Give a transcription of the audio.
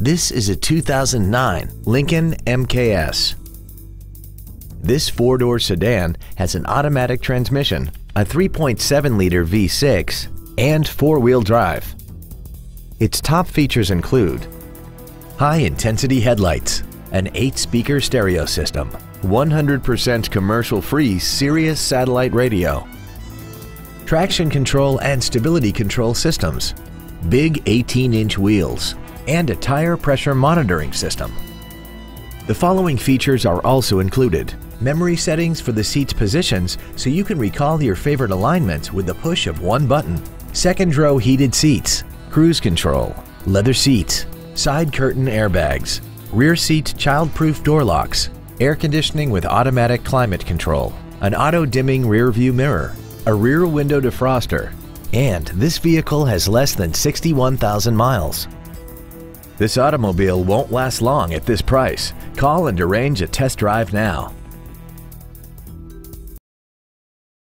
This is a 2009 Lincoln MKS. This four-door sedan has an automatic transmission, a 3.7-liter V6, and four-wheel drive. Its top features include high-intensity headlights, an 8-speaker stereo system, 100% commercial-free Sirius satellite radio, traction control and stability control systems, big 18-inch wheels, and a tire pressure monitoring system. The following features are also included: memory settings for the seat's positions so you can recall your favorite alignments with the push of one button, second row heated seats, cruise control, leather seats, side curtain airbags, rear seat child-proof door locks, air conditioning with automatic climate control, an auto-dimming rear view mirror, a rear window defroster, and this vehicle has less than 61,000 miles. This automobile won't last long at this price. Call and arrange a test drive now.